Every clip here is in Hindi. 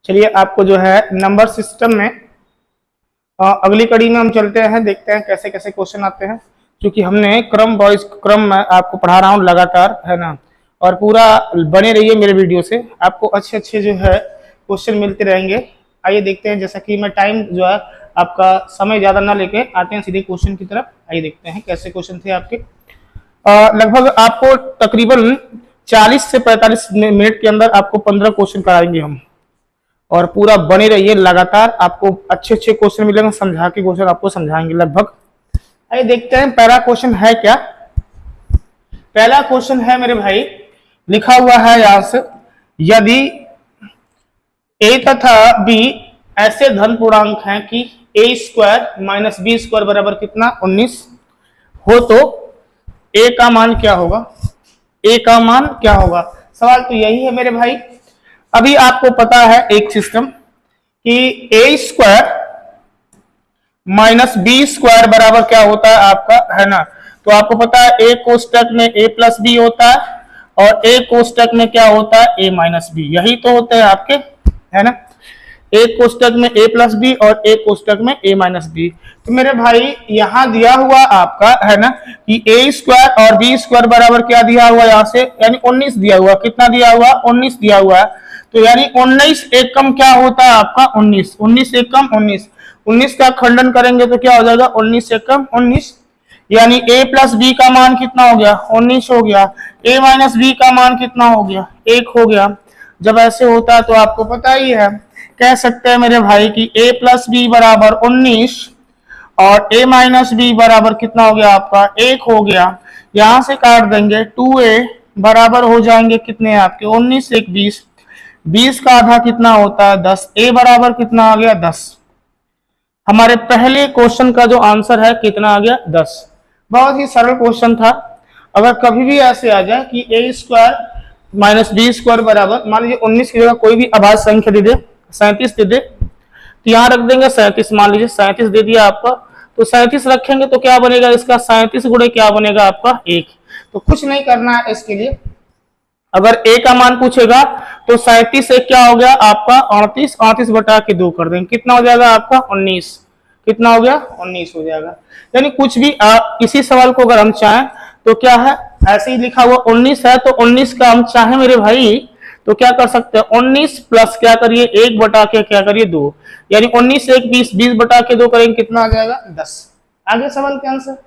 चलिए आपको जो है नंबर सिस्टम में अगली कड़ी में हम चलते हैं, देखते हैं कैसे कैसे क्वेश्चन आते हैं। क्योंकि हमने क्रम में आपको पढ़ा रहा हूँ लगातार, है ना, और पूरा बने रहिए मेरे वीडियो से, आपको अच्छे अच्छे जो है क्वेश्चन मिलते रहेंगे। आइए देखते हैं, जैसा कि मैं टाइम जो है आपका समय ज़्यादा ना लेके आते हैं सीधे क्वेश्चन की तरफ। आइए देखते हैं कैसे क्वेश्चन थे आपके। लगभग आपको तकरीबन 40 से 45 मिनट के अंदर आपको 15 क्वेश्चन कराएंगे हम, और पूरा बने रहिए लगातार, आपको अच्छे अच्छे क्वेश्चन मिलेंगे, समझा के क्वेश्चन आपको समझाएंगे लगभग। आइए देखते हैं पहला क्वेश्चन है क्या। पहला क्वेश्चन है मेरे भाई, लिखा हुआ है यहां से, यदि a तथा b ऐसे धन पूर्णांक हैं कि a square minus B square बराबर कितना 19 हो तो a का मान क्या होगा। a का मान क्या होगा, सवाल तो यही है मेरे भाई। अभी आपको पता है एक सिस्टम कि a square minus B square बराबर क्या होता है आपका, है ना। तो आपको पता है a कोष्टक में a प्लस बी होता है और a कोष्टक में क्या होता है a माइनस बी, यही तो होते हैं आपके, है ना। एक कोष्टक में a प्लस बी और एक कोष्टक में a माइनस बी। तो मेरे भाई यहां दिया हुआ आपका, है ना, कि a स्क्वायर और b स्क्वायर बराबर क्या दिया हुआ यहां से, यानी 19 दिया हुआ। कितना दिया हुआ, 19 दिया हुआ है। तो यानी 19 एकम क्या होता है आपका 19, 19 एकम 19, 19 का खंडन करेंगे तो क्या हो जाएगा 19 एकम 19, यानी a प्लस बी का मान कितना हो गया 19 हो गया, a माइनस बी का मान कितना हो गया 1 हो गया। जब ऐसे होता है तो आपको पता ही है, कह सकते हैं मेरे भाई कि a प्लस बी बराबर 19 और a माइनस बी बराबर कितना हो गया आपका 1 हो गया। यहां से काट देंगे 2a बराबर हो जाएंगे कितने आपके 19 1 20, 20 का आधा कितना होता है 10, a बराबर कितना आ गया 10। हमारे पहले क्वेश्चन का जो आंसर है कितना आ गया 10। बहुत ही सरल क्वेश्चन था। अगर कभी भी ऐसे आ जाए कि a square minus B square बराबर, मान लीजिए 19 की जगह कोई भी अभाज्य संख्या दे दे, 37 दे दे, तो यहां रख देंगे 37। मान लीजिए 37 दे दिया आपका, तो 37 रखेंगे तो क्या बनेगा इसका 37 गुणे क्या बनेगा आपका 1। तो कुछ नहीं करना है इसके लिए। अगर a का मान पूछेगा तो 37 से क्या हो गया आपका 38, 38 बटा के 2 कर देंगे, कितना हो जाएगा आपका 19, कितना हो गया 19 हो जाएगा। यानी कुछ भी इसी सवाल को अगर हम चाहें तो क्या है, ऐसे ही लिखा हुआ 19 है तो 19 का हम चाहे मेरे भाई तो क्या कर सकते हैं 19 प्लस क्या करिए 1 बटा के क्या करिए 2, यानी 19 1 20, 20 बटा के 2 करेंगे कितना आ जाएगा 10। आगे सवाल के आंसर,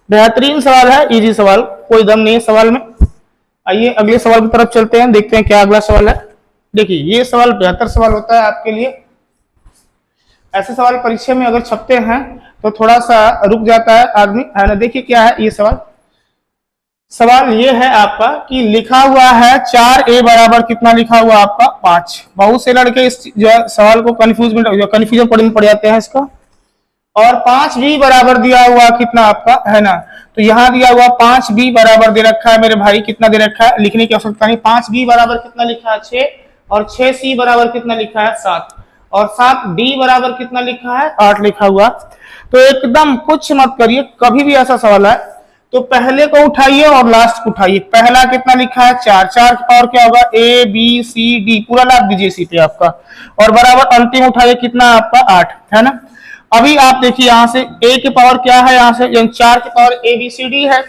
बेहतरीन सवाल है, इजी सवाल, कोई दम नहीं है सवाल में। आइए अगले सवाल की तरफ चलते हैं, देखते हैं क्या अगला सवाल है। देखिए ये सवाल बेहतर सवाल होता है आपके लिए। ऐसे सवाल परीक्षा में अगर छपते हैं तो थोड़ा सा रुक जाता है आदमी, है ना। देखिए क्या है ये सवाल। सवाल ये है आपका कि लिखा हुआ है 4a बराबर कितना लिखा हुआ आपका 5। बहुत से लड़के इस जो सवाल को कंफ्यूजन पड़ जाते हैं इसका। और 5b बराबर दिया हुआ कितना आपका, है ना। तो यहां दिया हुआ 5b बराबर दे रखा है मेरे भाई, कितना दे रखा है लिखने की आवश्यकता नहीं। 5b बराबर कितना लिखा है 6, और 6c बराबर कितना लिखा है 7, और 7d बराबर कितना लिखा है 8 लिखा हुआ। तो एकदम कुछ मत करिए, कभी भी ऐसा सवाल है तो पहले को उठाइए और लास्ट को उठाइए। पहला कितना लिखा है 4, 4 की पावर क्या होगा a b c d, पूरा लाख दीजिए इसी पे आपका, और बराबर अंतिम उठाइए कितना आपका 8, है ना। अभी आप देखिए यहां से a की पावर क्या है, यहां से 4 की power a b c d है,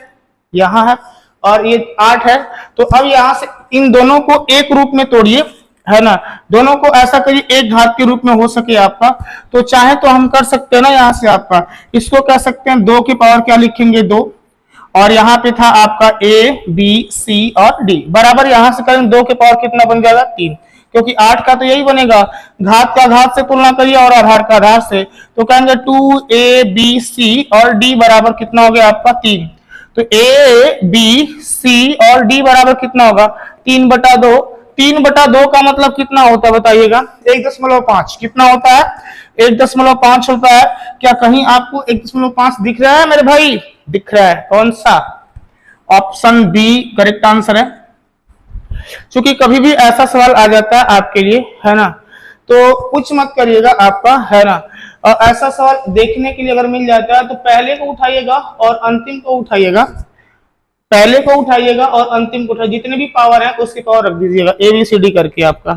यहां है, और ये 8 है। तो अब यहां से इन दोनों को एक रूप में तोड़िए, है ना, दोनों को ऐसा करिए एक घात के रूप में हो सके आपका। तो चाहे तो हम कर सकते हैं ना, यहां से आपका इसको कह सकते हैं 2 की पावर क्या लिखेंगे 2, और यहाँ पे था आपका a b c और d बराबर, यहां से करें 2 के पावर कितना बन जाएगा 3, क्योंकि 8 का तो यही बनेगा, घात का घात से तुलना करिए और आधार का आधार से, तो कहेंगे 2a b c और d बराबर कितना हो गया आपका 3। तो a b c और d बराबर कितना होगा 3 बटा 2, 3 बटा 2 का मतलब कितना होता है बताइएगा 1.5, कितना होता है 1.5 होता है। क्या कहीं आपको 1.5 दिख रहा है मेरे भाई, दिख रहा है, कौन सा, ऑप्शन बी करेक्ट आंसर है। क्योंकि कभी भी ऐसा सवाल आ जाता है आपके लिए, है ना, तो कुछ मत करिएगा आपका, है ना। और ऐसा सवाल देखने के लिए अगर मिल जाता है तो पहले को उठाइएगा और अंतिम को उठाइएगा, पहले को उठाइएगा और अंतिम को उठाइए, जितने भी पावर है उसकी पावर रख दीजिएगा ABCD करके आपका,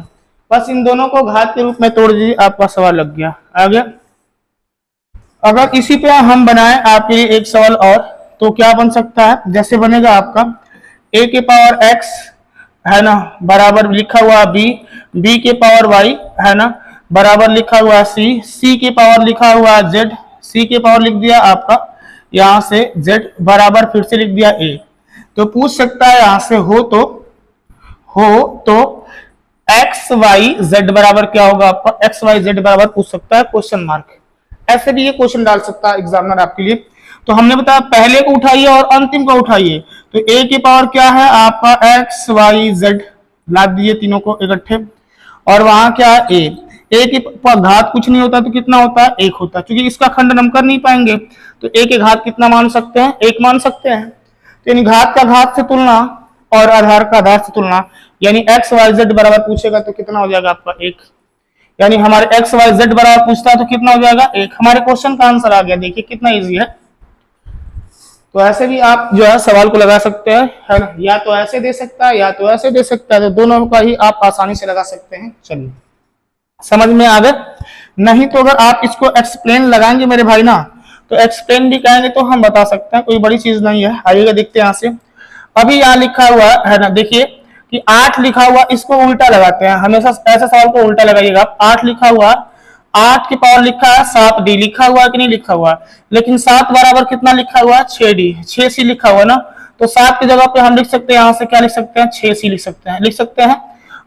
बस इन दोनों को घात के रूप में तोड़ दीजिए, आपका सवाल लग गया। आ गया। अगर इसी पे हम बनाएं आपके लिए एक सवाल और, तो क्या बन सकता है, जैसे बनेगा आपका a के पावर x है ना बराबर लिखा हुआ b, b के पावर y है ना बराबर लिखा हुआ c, c के पावर लिखा हुआ z, c के पावर लिख दिया आपका यहां से z बराबर फिर से लिख दिया a। तो पूछ सकता है यहां से हो तो एक्स वाई जेड बराबर क्या होगा आपका, एक्स वाई जेड बराबर पूछ सकता है क्वेश्चन मार्क। ऐसे भी ये क्वेश्चन डाल सकता है एग्जामिनर आपके लिए। तो हमने बताया पहले को उठाइए और अंतिम को उठाइए। तो a की पावर क्या है आपका एक्स वाई जेड, लाद दिए तीनों को इकट्ठे, और वहां क्या है a की घात कुछ नहीं होता तो कितना होता है, एक होता है। क्योंकि इसका खंडन हम कर नहीं पाएंगे तो a के घात कितना मान सकते हैं, एक मान सकते हैं। तो यानी घात का घात से तुलना और आधार का आधार से तुलना, यानी एक्स वाई जेड बराबर पूछेगा तो कितना हो जाएगा आपका एक, यानी हमारे एक्स वाई जेड बराबर पूछता है तो कितना हो जाएगा एक। हमारे क्वेश्चन का आंसर आ गया, देखिए कितना इजी है। तो ऐसे भी आप जो है सवाल को लगा सकते हैं, है ना, या तो ऐसे दे सकता है या तो ऐसे दे सकता है, तो दोनों का ही आप आसानी से लगा सकते हैं। चलिए समझ में आ गए। नहीं तो अगर आप इसको एक्सप्लेन लगाएंगे मेरे भाई ना, तो एक्सप्लेन भी कहेंगे तो हम बता सकते हैं, कोई बड़ी चीज नहीं है। आइएगा देखते हैं यहाँ से। अभी यहाँ लिखा हुआ है ना, देखिए कि 8 लिखा हुआ, इसको उल्टा लगाते हैं, हमेशा ऐसे सवाल को उल्टा लगाइएगा। 8 लिखा हुआ, 8 के पावर लिखा है 7d, लिखा हुआ है कि नहीं लिखा हुआ, लेकिन 7 बराबर कितना लिखा हुआ है 6d, 6c लिखा हुआ ना। तो 7 की जगह पे हम लिख सकते हैं, यहां से क्या लिख सकते हैं 6c लिख सकते हैं।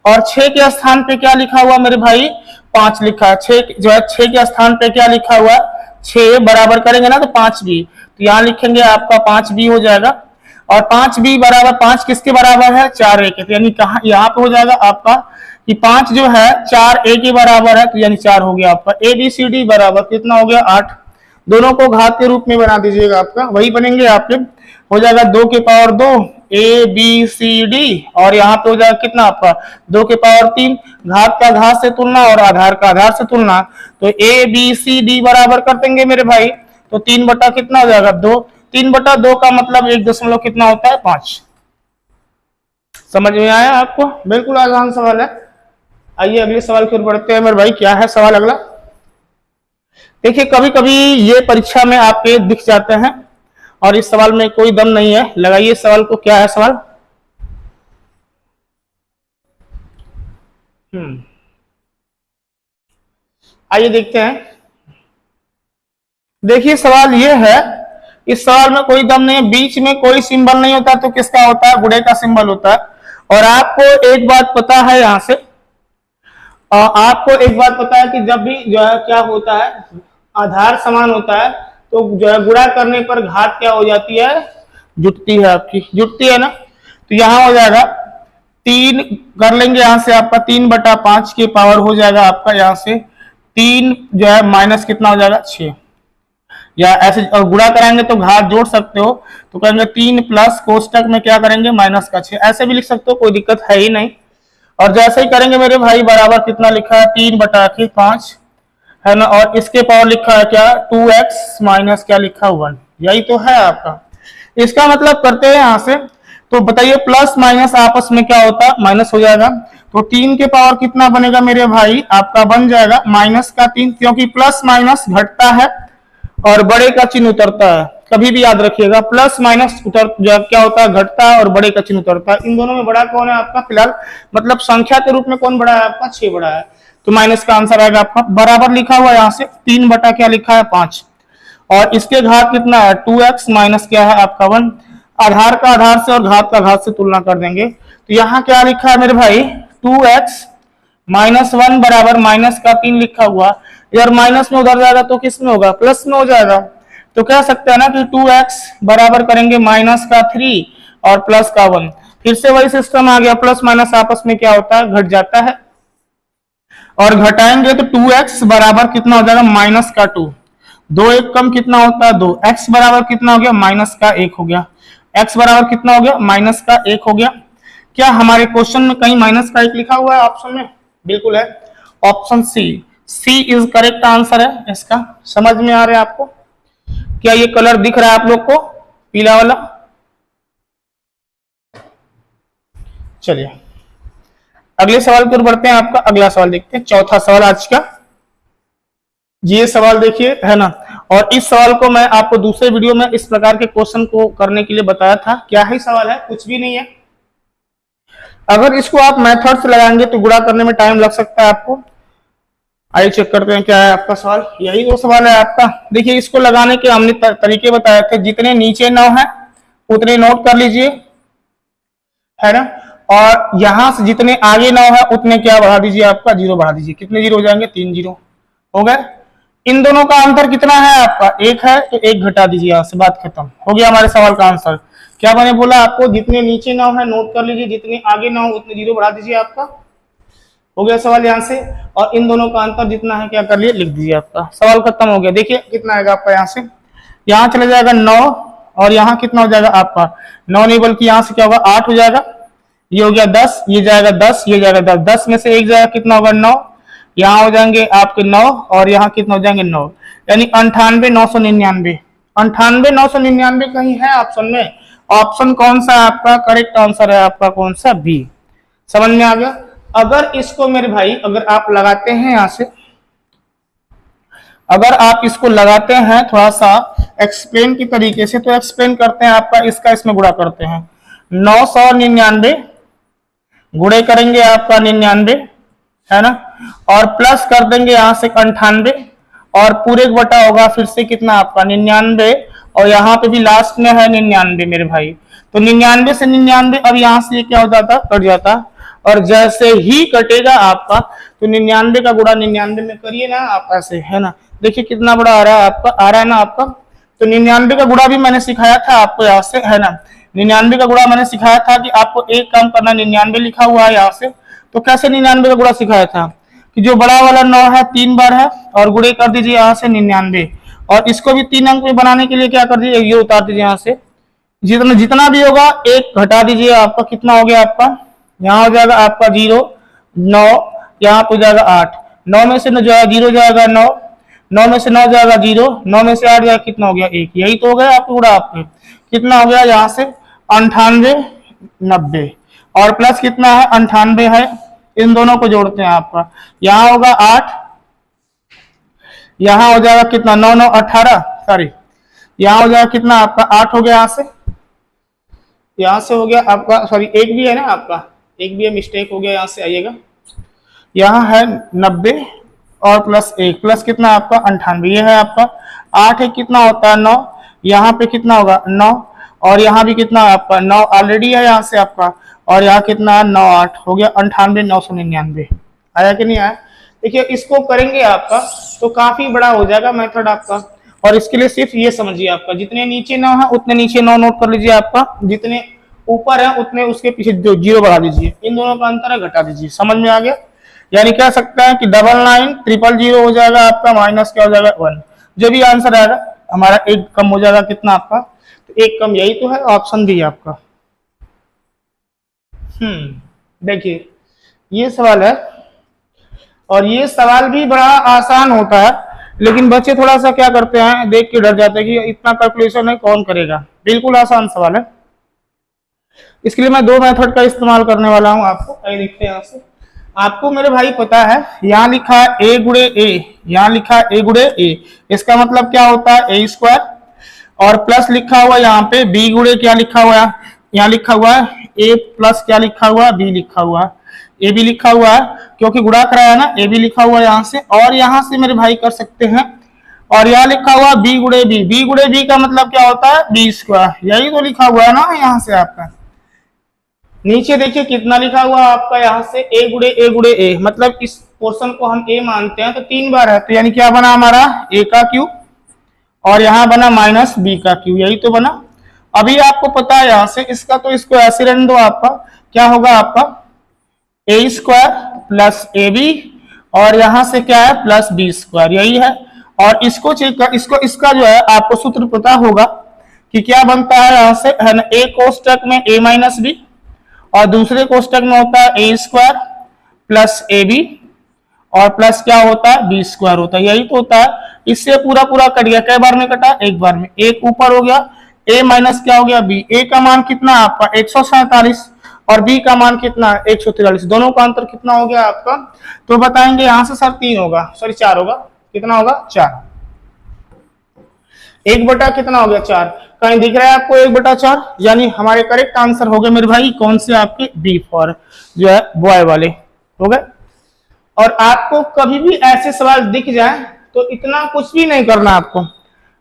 और 6 के स्थान पे क्या लिखा हुआ मेरे भाई 5 लिखा है। 6 जो है 6 के स्थान पे क्या लिखा हुआ, 6 बराबर करेंगे ना तो 5b, तो यहाँ लिखेंगे आपका 5b हो जाएगा। और 5b बराबर 5 किसके बराबर है, 4a के, तो यानी कहा यहाँ पे हो जाएगा आपका कि 5 जो है 4a के बराबर है, तो यानी 4 हो गया आपका। ABCD बराबर कितना हो गया 8। दोनों को घात के रूप में बना दीजिएगा, आपका वही बनेंगे आपके, हो जाएगा 2 के पावर 2 ABCD, और यहाँ पे हो जाएगा कितना आपका 2 के पावर 3, घात का घात से तुलना और आधार का आधार से तुलना। तो ABCD बराबर कर देंगे मेरे भाई, तो 3 बटा कितना हो जाएगा 2, 3 बटा 2 का मतलब 1 दशमलव कितना होता है 5। समझ में आया आपको, बिल्कुल आसान सवाल है। आइए अगले सवाल की ओर बढ़ते हैं मेरे भाई। क्या है सवाल अगला, देखिए कभी कभी ये परीक्षा में आपके दिख जाते हैं और इस सवाल में कोई दम नहीं है। लगाइए सवाल को, क्या है सवाल। आइए देखते हैं। देखिए सवाल ये है, इस सवाल में कोई दम नहीं है, बीच में कोई सिंबल नहीं होता तो किसका होता है, गुणे का सिंबल होता है। और आपको एक बात पता है यहां से, आपको एक बात पता है कि जब भी जो है क्या होता है, आधार समान होता है तो जो है गुणा करने पर घात क्या हो जाती है, जुटती है, आपकी जुटती है ना। तो यहां हो जाएगा 3 कर लेंगे, यहां से आपका 3 बटा 5 के पावर हो जाएगा आपका यहां से 3 जो है माइनस कितना हो जाएगा 6, या ऐसे और गुणा कराएंगे तो घात जोड़ सकते हो, तो कहेंगे 3 प्लस कोष्टक में क्या करेंगे माइनस का 6, ऐसे भी लिख सकते हो, कोई दिक्कत है ही नहीं। और जैसे ही करेंगे मेरे भाई बराबर कितना लिखा है 3 बटा 5 है ना, और इसके पावर लिखा है क्या 2x माइनस क्या लिखा 1, यही तो है आपका। इसका मतलब करते हैं यहां से, तो बताइए प्लस माइनस आपस में क्या होता है, माइनस हो जाएगा। तो 3 के पावर कितना बनेगा मेरे भाई आपका, बन जाएगा माइनस का 3, क्योंकि प्लस माइनस घटता है और बड़े का चिन्ह उतरता है। कभी भी याद रखिएगा, प्लस माइनस उतर जो क्या होता है घटता है और बड़े का चिन्ह उतरता है। इन दोनों में बड़ा कौन है आपका, फिलहाल मतलब संख्या के रूप में कौन बड़ा है आपका, 6 बड़ा है, तो माइनस का आंसर आएगा आपका। बराबर लिखा हुआ यहाँ से 3 बटा क्या लिखा है 5, और इसके घात कितना है 2x माइनस क्या है आपका 1, आधार का आधार से और घात का घात से तुलना कर देंगे। तो यहाँ क्या लिखा है मेरे भाई 2x माइनस 1 बराबर माइनस का 3 लिखा हुआ, यार माइनस में उधर जाएगा तो किस में होगा, प्लस में हो जाएगा। तो कह सकते हैं ना कि 2x बराबर करेंगे माइनस का 3 और प्लस का 1, फिर से वही सिस्टम आ गया, प्लस माइनस आपस में क्या होता है घट जाता है, और घटाएंगे तो 2x बराबर कितना हो जाएगा माइनस का 2, 2 एक कम कितना होता है 2, x बराबर कितना हो गया माइनस का 1 हो गया, x बराबर कितना हो गया माइनस का 1 हो गया। क्या हमारे क्वेश्चन में कहीं माइनस का 1 लिखा हुआ है ऑप्शन में, बिल्कुल है, option C is correct answer है इसका। समझ में आ रहा है आपको, क्या ये कलर दिख रहा है आप लोग को पीला वाला, चलिए अगले सवाल की ओर बढ़ते हैं। आपका अगला सवाल देखते हैं, चौथा सवाल आज का। ये सवाल देखिए, है ना। और इस सवाल को मैं आपको दूसरे वीडियो में इस प्रकार के क्वेश्चन को करने के लिए बताया था। क्या है सवाल है, कुछ भी नहीं है। अगर इसको आप मेथड से लगाएंगे तो गुणा करने में टाइम लग सकता है आपको। आइए चेक करते हैं क्या है आपका सवाल। यही वो सवाल है आपका। देखिए, इसको लगाने के हमने तरीके बताए थे। जितने नीचे 9 है उतने नोट कर लीजिए, है ना। और यहां से जितने आगे 9 है उतने क्या बढ़ा दीजिए, आपका 0 बढ़ा दीजिए। कितने 0 हो जाएंगे, 3 0 हो गए। इन दोनों का अंतर कितना है आपका, 1 है, तो 1 घटा दीजिए। यहां से बात खत्म हो गया हमारे सवाल का आंसर। क्या मैंने बोला आपको, जितने नीचे 9 है नोट कर लीजिए, जितने आगे 9 उतने 0 बढ़ा दीजिए। आपका हो गया सवाल यहाँ से। और इन दोनों का अंतर जितना है क्या कर लिए, लिख दीजिए। आपका सवाल खत्म हो गया। देखिए कितना आएगा आपका, यहाँ से यहाँ चला जाएगा 9 और यहाँ कितना हो जाएगा आपका 9 नहीं बल्कि यहाँ से क्या होगा 8 हो जाएगा। ये हो गया 10, ये जाएगा 10, ये जाएगा 10, 10 में से 1 जाएगा, कितना होगा 9। यहाँ हो जाएंगे आपके 9 और यहाँ कितना हो जाएंगे 9, यानी 98,999। 98,999 कहीं है ऑप्शन में। ऑप्शन कौन सा है आपका, करेक्ट आंसर है आपका कौन सा, बी। समझ में आ गया। अगर इसको मेरे भाई अगर आप लगाते हैं यहाँ से, अगर आप इसको लगाते हैं थोड़ा सा एक्सप्लेन की तरीके से, तो एक्सप्लेन करते हैं आपका इसका इसमें गुणा करते हैं। 999 गुणे करेंगे आपका 99, है ना, और प्लस कर देंगे यहां से 98 और पूरे बटा होगा फिर से कितना आपका 99 और यहाँ पे भी लास्ट में है 99 मेरे भाई। तो 99 से 99 अब यहाँ से ये क्या हो जाता, कट जाता। और जैसे ही कटेगा आपका तो 99 का गुणा 99 में करिए ना आप ऐसे, है ना। देखिए कितना बड़ा आ रहा है आपका, आ रहा है ना आपका। तो 99 का गुणा भी मैंने सिखाया था आपको यहाँ से, है ना। 99 का गुणा मैंने सिखाया था कि आपको एक काम करना, 99 लिखा हुआ है यहाँ से। तो कैसे 99 का गुणा सिखाया था कि जो बड़ा वाला 9 है 3 बार है और गुणे कर दीजिए यहाँ से 99। और इसको भी 3 अंक में बनाने के लिए क्या कर दीजिए, ये उतार दीजिए यहाँ से। जितना जितना भी होगा 1 घटा दीजिए। आपका कितना हो गया आपका, यहाँ हो जाएगा आपका 0 9, यहाँ पे जाएगा 8। 9 में से जो है 0 जाएगा 9, 9 में से 9 जाएगा 0, 9 में से 8 जाएगा, कितना हो गया 1। यही तो हो गया आपका गुणा। आपके कितना हो गया यहाँ से 98 90 और प्लस कितना है 98 है। इन दोनों को जोड़ते हैं आपका, यहाँ होगा 8, यहाँ हो जाएगा कितना 9 9 18, सॉरी यहाँ हो जाएगा कितना आपका 8 हो गया। यहाँ से हो गया आपका, सॉरी 1 भी है ना आपका, 1 भी है, मिस्टेक हो गया। यहाँ से आइएगा, यहाँ है 90 और प्लस 1, प्लस कितना आपका 98, ये है आपका 8 है, कितना होता है 9, यहाँ पे कितना होगा 9 और यहाँ भी कितना आपका 9 ऑलरेडी है यहाँ से आपका, और यहाँ कितना है 9 8 हो गया 98,999। आया कि नहीं आया। देखिए इसको करेंगे आपका तो काफी बड़ा हो जाएगा मेथड आपका। और इसके लिए सिर्फ ये समझिए, आपका जितने नीचे 9 है उतने नीचे 9 नोट कर लीजिए। आपका जितने ऊपर है उतने उसके पीछे 0 बढ़ा दीजिए। इन दोनों का अंतर है, घटा दीजिए। समझ में आ गया। यानी कह सकते हैं कि 99,000 हो जाएगा आपका, माइनस क्या हो जाएगा 1। जो भी आंसर आएगा हमारा 1 कम हो जाएगा, कितना आपका, तो 1 कम, यही तो है ऑप्शन दी आपका। देखिए ये सवाल है और ये सवाल भी बड़ा आसान होता है, लेकिन बच्चे थोड़ा सा क्या करते हैं, देख के डर जाते हैं कि इतना कैलकुलेशन है कौन करेगा। बिल्कुल आसान सवाल है। इसके लिए मैं 2 मेथड का इस्तेमाल करने वाला हूं आपको। देखते हैं यहाँ से, आपको मेरे भाई पता है यहाँ लिखा है a गुणे a, यहाँ लिखा है a गुणे a, इसका मतलब क्या होता है a स्क्वायर, और प्लस लिखा हुआ यहाँ पे b गुणे क्या लिखा हुआ है, यहाँ लिखा हुआ है a प्लस क्या लिखा हुआ है, b लिखा हुआ है, a भी लिखा हुआ है क्योंकि गुणा कराया ना, a भी लिखा हुआ है यहाँ से। और यहाँ से मेरे भाई कर सकते हैं, और यहाँ लिखा हुआ b गुणे b, b गुणे b का मतलब क्या होता है b स्क्वायर, यही तो लिखा हुआ है ना यहाँ से आपका। नीचे देखिए कितना लिखा हुआ आपका यहाँ से a गुणे a, मतलब इस पोर्शन को हम a मानते हैं तो 3 बार है, तो यानी क्या बना हमारा a का क्यूब और यहाँ बना माइनस b का क्यूब, यही तो बना। अभी आपको पता है यहाँ से इसका, तो इसको ऐसे रहने दो। आपका क्या होगा, आपका a स्क्वायर प्लस ab और यहाँ से क्या है प्लस b स्क्वायर, यही है। और इसको चेक कर, इसको इसका जो है आपको सूत्र पता होगा कि क्या बनता है यहाँ से, है ना, a कोष्टक में a माइनस b और दूसरे कोष्टक में होता है a स्क्वायर प्लस ab और प्लस क्या होता है b स्क्वायर होता है, यही तो होता है। इससे पूरा पूरा कट गया, कई बार में कटा, एक बार में। एक ऊपर हो गया, a माइनस क्या हो गया b, a का मान कितना आपका 147 और b का मान कितना है 143, दोनों का अंतर कितना हो गया आपका, तो बताएंगे यहां से सर 3 होगा, सॉरी 4 होगा, कितना होगा 4, 1 बटा कितना हो गया 4, कहीं दिख रहा है आपको 1/4, यानी हमारे करेक्ट आंसर हो गए मेरे भाई कौन से आपके बी फॉर जो है बॉय वाले हो गए। और आपको कभी भी ऐसे सवाल दिख जाए तो इतना कुछ भी नहीं करना आपको,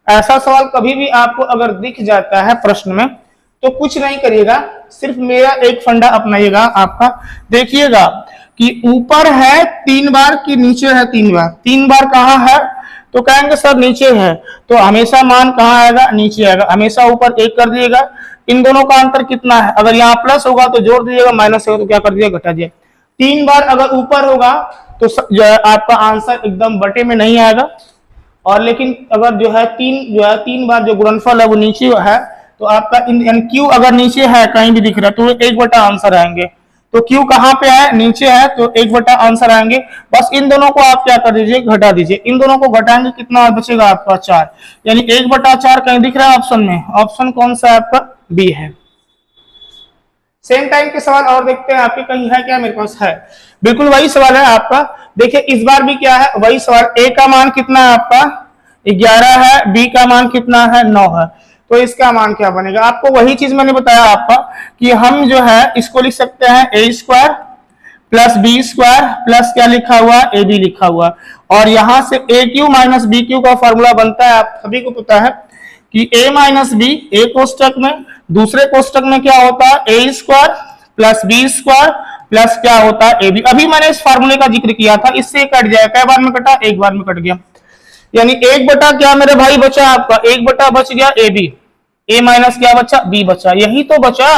ऐसा सवाल कभी भी आपको अगर दिख जाता है प्रश्न में तो कुछ नहीं करिएगा, सिर्फ मेरा एक फंडा अपनाइएगा आपका, देखिएगा कि ऊपर है 3 बार कि नीचे है 3 बार, 3 बार कहाँ है तो कहेंगे सर नीचे है, तो हमेशा मान कहाँ आएगा नीचे आएगा, हमेशा ऊपर 1 कर दिएगा। इन दोनों का अंतर कितना है, अगर यहाँ प्लस होगा तो जोड़ दीजिएगा, माइनस होगा तो क्या कर दिया घटा दिया। 3 बार अगर ऊपर होगा तो जो है आपका आंसर एकदम बटे में नहीं आएगा, और लेकिन अगर जो है 3 बार जो गुणनफल है वो नीचे है तो आपका क्यू अगर नीचे है कहीं भी दिख रहा है तो 1 आंसर आएंगे, तो क्यू कहाँ पे है नीचे है तो 1 आंसर आएंगे। बस इन दोनों को आप क्या कर दीजिए घटा दीजिए, इन दोनों को घटाएंगे कितना बचेगा आपका 4, यानी 1/4 कहीं दिख रहा है ऑप्शन में, ऑप्शन कौन सा है आपका बी है। सेम टाइम के सवाल और देखते हैं आपके कहीं है क्या, मेरे पास है बिल्कुल वही सवाल है आपका। देखिए इस बार भी क्या है वही सवाल, ए का मान कितना है आपका 11 है, बी का मान कितना है 9 है, तो इसका मान क्या बनेगा, आपको वही चीज मैंने बताया आपका कि हम जो है इसको लिख सकते हैं a² प्लस b² प्लस क्या लिखा हुआ ab लिखा हुआ, और यहां से aq माइनस bq का फॉर्मूला बनता है, आप सभी को पता है कि a माइनस b एक कोष्टक में, दूसरे कोष्टक में क्या होता है a² प्लस b² प्लस क्या होता है ab। अभी मैंने इस फार्मूले का जिक्र किया था, इससे कट जाएगा, कई बार में कटा, एक बार में कट गया, यानी 1 क्या मेरे भाई बचा आपका 1 बच गया ab, a माइनस क्या बचा b बचा, यही तो बचा।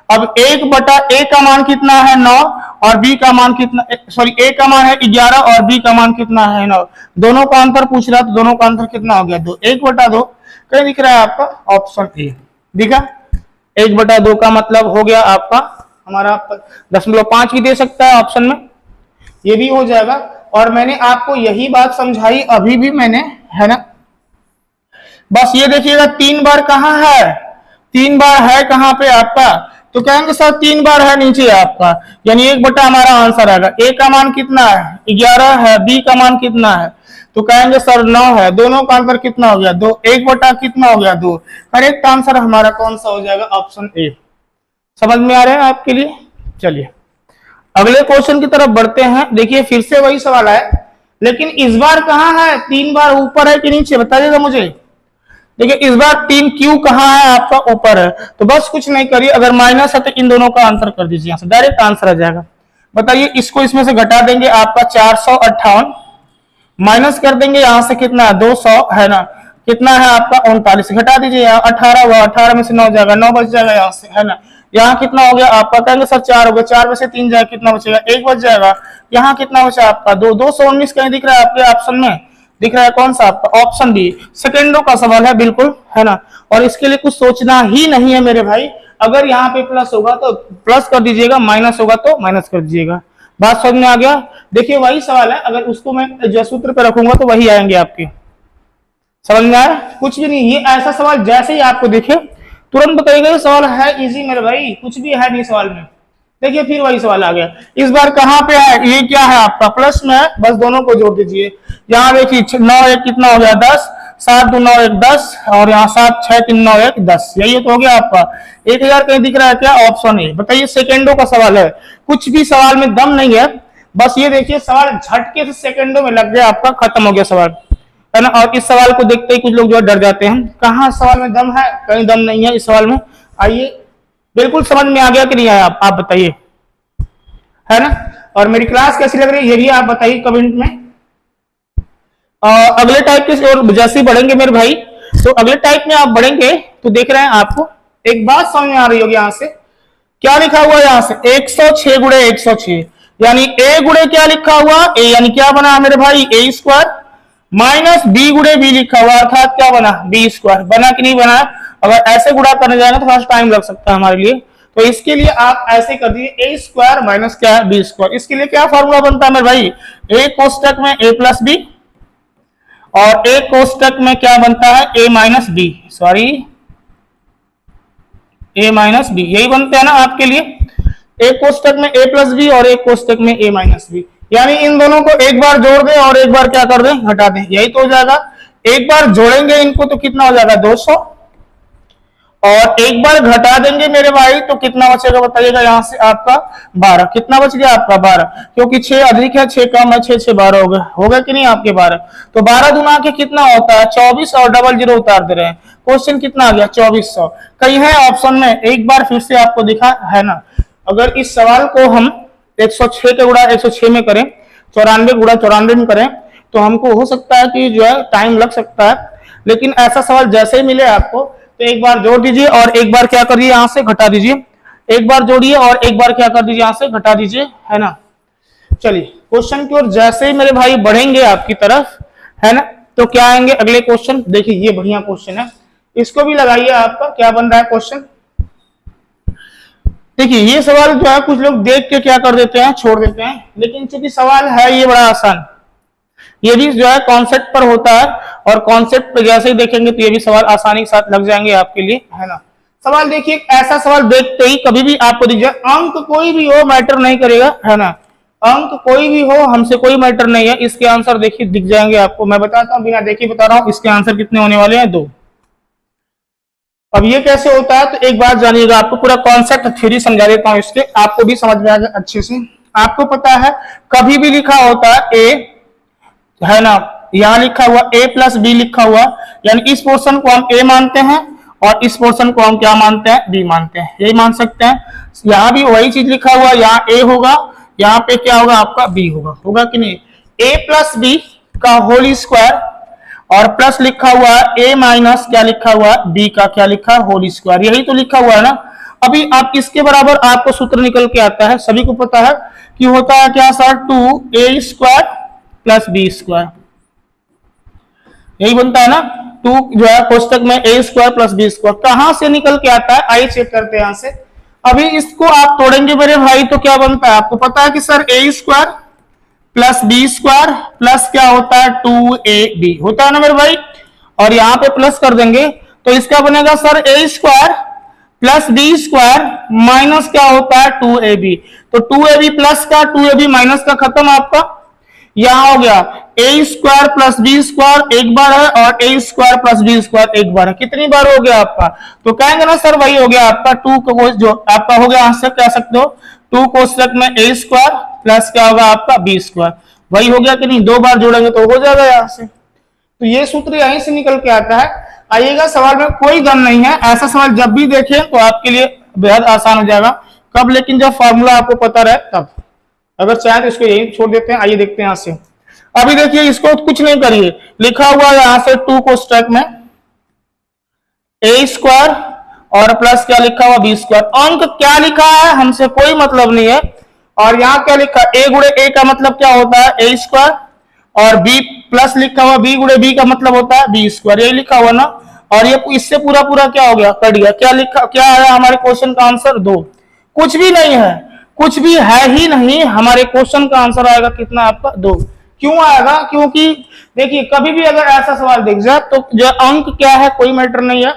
अब 1/a का मान कितना है 9 और b का मान कितना, सॉरी a का मान है 11 और b का मान कितना है 9, दोनों का अंतर पूछ रहा, तो दोनों का अंतर कितना हो गया 2, 1/2 कहीं दिख रहा है आपका ऑप्शन ए, दिखा 1/2 का मतलब हो गया आपका हमारा 0.5 भी दे सकता है ऑप्शन में, ये भी हो जाएगा। और मैंने आपको यही बात समझाई अभी भी मैंने, है ना, बस ये देखिएगा 3 बार कहाँ है, 3 बार है कहाँ पे आपका, तो कहेंगे सर 3 बार है नीचे आपका, यानी 1 हमारा आंसर आएगा। ए का मान कितना है 11 है, बी का मान कितना है तो कहेंगे सर 9 है, दोनों का अंतर कितना हो गया 2, 1 कितना हो गया 2, करेक्ट आंसर हमारा कौन सा हो जाएगा ऑप्शन ए। समझ में आ रहा है आपके लिए। चलिए अगले क्वेश्चन की तरफ बढ़ते हैं। देखिए फिर से वही सवाल है, लेकिन इस बार कहाँ है, 3 बार ऊपर है कि नीचे बताइएगा मुझे। देखिए इस बार 3 क्यू कहाँ है आपका ऊपर है, तो बस कुछ नहीं करिए, अगर माइनस है तो इन दोनों का अंतर कर दीजिए, यहाँ से डायरेक्ट आंसर आ जाएगा। बताइए इसको इसमें से घटा देंगे आपका 458, माइनस कर देंगे यहाँ से कितना है 200 है ना, कितना है आपका 39, घटा दीजिए यहाँ 18 हुआ, 18 में से 9 जाएगा, 9 बच जाएगा यहाँ से, है ना, यहाँ कितना हो गया आपका, कहेंगे सर 4 हो गया, 4 में से 3 जाएगा कितना बचेगा 1 बच जाएगा, यहाँ कितना बचा आपका 2, 219 कहीं दिख रहा है आपके ऑप्शन में, दिख रहा है कौन सा आपका ऑप्शन बी। सेकेंडों का सवाल है बिल्कुल, है ना, और इसके लिए कुछ सोचना ही नहीं है मेरे भाई, अगर यहाँ पे प्लस होगा तो प्लस कर दीजिएगा, माइनस होगा तो माइनस कर दीजिएगा, बात समझ में आ गया। देखिए वही सवाल है, अगर उसको मैं जो सूत्र पे रखूंगा तो वही आएंगे आपके, समझ में आया, कुछ भी नहीं, ये ऐसा सवाल जैसे ही आपको देखे तुरंत बताइएगा ये सवाल है इजी मेरे भाई, कुछ भी है नहीं सवाल में। देखिए फिर वही सवाल आ गया, इस बार कहाँ पे है, ये क्या है आपका प्लस में है, बस दोनों को जोड़ दीजिए, यहाँ देखिए 9 1 कितना हो गया 10, 7 2 9 1 10, और यहाँ 7 6 3 9 1 10, यही तो हो गया आपका 1000 कहीं दिख रहा है क्या ऑप्शन ए। बताइए सेकेंडों का सवाल है, कुछ भी सवाल में दम नहीं है, बस ये देखिए सवाल झटके से सेकेंडों में लग गया आपका, खत्म हो गया सवाल, है ना। और इस सवाल को देखते ही कुछ लोग जो डर जाते हैं, कहाँ सवाल में दम है, कहीं दम नहीं है इस सवाल में। आइए बिल्कुल समझ में आ गया कि नहीं आया, आप बताइए, है ना। और मेरी क्लास कैसी लग रही है ये भी आप बताइए कमेंट में। अगले टाइप के और जैसे ही बढ़ेंगे मेरे भाई, तो अगले टाइप में आप बढ़ेंगे तो देख रहे हैं आपको एक बात समझ में आ रही होगी, यहाँ से क्या लिखा हुआ है, यहाँ से 106 गुणे 106, यानी ए गुणे क्या लिखा हुआ ए, यानी क्या बना मेरे भाई a² माइनस बी गुणे बी लिखा हुआ, अर्थात क्या बना b², बना कि नहीं बना। अगर ऐसे गुणा करने जाएगा तो थोड़ा टाइम लग सकता है हमारे लिए, तो इसके लिए आप ऐसे कर दीजिए a² माइनस क्या है b²। इसके लिए क्या फॉर्मूला बनता है मेरे भाई, a कोष्टक में a प्लस बी और a कोष्टक में क्या बनता है a minus B, sorry a minus B, यही बनते हैं ना आपके लिए। एक कोष्टक में a प्लस बी और एक कोष्टक में a माइनस बी, यानी इन दोनों को एक बार जोड़ दें और एक बार क्या कर दें, घटा दें, यही तो हो जाएगा। एक बार जोड़ेंगे इनको तो कितना हो जाएगा 200, और एक बार घटा देंगे मेरे भाई तो कितना बचेगा बताइएगा, यहां से आपका 12। कितना बच गया आपका 12, क्योंकि 6 अधिक है 6 कम है, 6 6 12 हो गया कि नहीं आपके 12। तो 12 गुना के कितना होता है 24, और डबल जीरो उतार दे रहे हैं, क्वेश्चन कितना आ गया 2400। कहीं है ऑप्शन में, एक बार फिर से आपको दिखा है ना। अगर इस सवाल को हम 106 के गुणा 106 में करें, 94 गुणा 94 में करें, तो हमको हो सकता है कि जो है टाइम लग सकता है, लेकिन ऐसा सवाल जैसे ही मिले आपको तो एक बार जोड़ दीजिए और एक बार क्या करिए यहां से घटा दीजिए, एक बार जोड़िए और एक बार क्या कर दीजिए यहां से घटा दीजिए, है ना। चलिए क्वेश्चन की ओर जैसे ही मेरे भाई बढ़ेंगे आपकी तरफ, है ना, तो क्या आएंगे अगले क्वेश्चन। देखिए ये बढ़िया क्वेश्चन है, इसको भी लगाइए। आपका क्या बन रहा है क्वेश्चन, देखिए ये सवाल जो है कुछ लोग देख के क्या कर देते हैं, छोड़ देते हैं, लेकिन चूंकि सवाल है ये बड़ा आसान, ये भी जो है कॉन्सेप्ट पर होता है, और कॉन्सेप्ट पे जैसे ही देखेंगे तो ये भी सवाल आसानी के साथ लग जाएंगे आपके लिए, है ना। सवाल देखिए, ऐसा सवाल देखते ही कभी भी आपको दिख जाए, अंक कोई भी हो मैटर नहीं करेगा, है ना, अंक कोई भी हो हमसे कोई मैटर नहीं है, इसके आंसर देखिए दिख जाएंगे आपको। मैं बताता हूँ, बिना देखे बता रहा हूँ, इसके आंसर कितने होने वाले हैं 2। अब ये कैसे होता है तो एक बात जानिएगा, आपको पूरा कॉन्सेप्ट थ्योरी समझा देता हूँ, इसके आपको भी समझ में आएगा अच्छे से। आपको पता है कभी भी लिखा होता है ए, है ना, यहां लिखा हुआ a प्लस बी लिखा हुआ, यानी इस पोर्शन को हम a मानते हैं और इस पोर्शन को हम क्या मानते हैं, b मानते हैं, यही मान सकते हैं। यहां भी वही चीज लिखा हुआ, यहाँ a होगा, यहाँ पे क्या होगा आपका b होगा कि नहीं। a प्लस बी का होल स्क्वायर और प्लस लिखा हुआ है a माइनस क्या लिखा हुआ है b का क्या लिखा है होल स्क्वायर, यही तो लिखा हुआ है ना। अभी आप इसके बराबर आपको सूत्र निकल के आता है, सभी को पता है कि होता है क्या sir, 2a square plus B square, यही बनता है ना। 2 जो है कोष्टक में a square plus B square कहां से निकल के आता है, आइए चेक करते हैं यहां से। अभी इसको आप तोड़ेंगे मेरे भाई तो क्या बनता है, आपको पता है कि sir a square plus B square plus क्या होता है 2ab होता है ना मेरे भाई, और यहां पे प्लस कर देंगे तो इसका बनेगा sir a square plus B square minus क्या होता है 2ab। तो 2ab प्लस का 2ab माइनस का खत्म आपका, यहां हो गया a square plus B square एक बार है और a square plus B square एक बार है, कितनी बार हो गया आपका, तो कहेंगे ना सर वही हो गया आपका 2 को जो आपका हो गया आंसर कह सकते हो 2 कोष्टक में a स्क्वायर प्लस क्या होगा आपका बी स्क्वायर, वही हो गया कि नहीं, 2 बार जोड़ेंगे तो हो जाएगा यहां से। तो ये सूत्र यहीं से निकल के आता है। आइएगा सवाल में कोई गम नहीं है, ऐसा सवाल जब भी देखें तो आपके लिए बेहद आसान हो जाएगा। कब, लेकिन जब फॉर्मूला आपको पता रहे तब, अगर चाहे तो इसको यही छोड़ देते हैं। आइए देखते हैं यहां से। अभी देखिए इसको कुछ नहीं करिए, लिखा हुआ है यहां से 2 कोष्टक में a स्क्वायर और प्लस क्या लिखा हुआ बी स्क्वायर, अंक क्या लिखा है हमसे कोई मतलब नहीं है, और यहाँ क्या लिखा a गुणे a का मतलब क्या होता है a स्क्वायर, और b प्लस लिखा हुआ b गुणे b का मतलब होता है b स्क्वायर, यही लिखा हुआ ना। और ये इससे पूरा पूरा क्या हो गया, कट गया, क्या लिखा, क्या है हमारे क्वेश्चन का आंसर 2, कुछ भी नहीं है, कुछ भी है ही नहीं, हमारे क्वेश्चन का आंसर आएगा कितना आपका 2। क्यों आएगा, क्योंकि देखिए कभी भी अगर ऐसा सवाल दिख जाए तो जो अंक क्या है कोई मैटर नहीं है,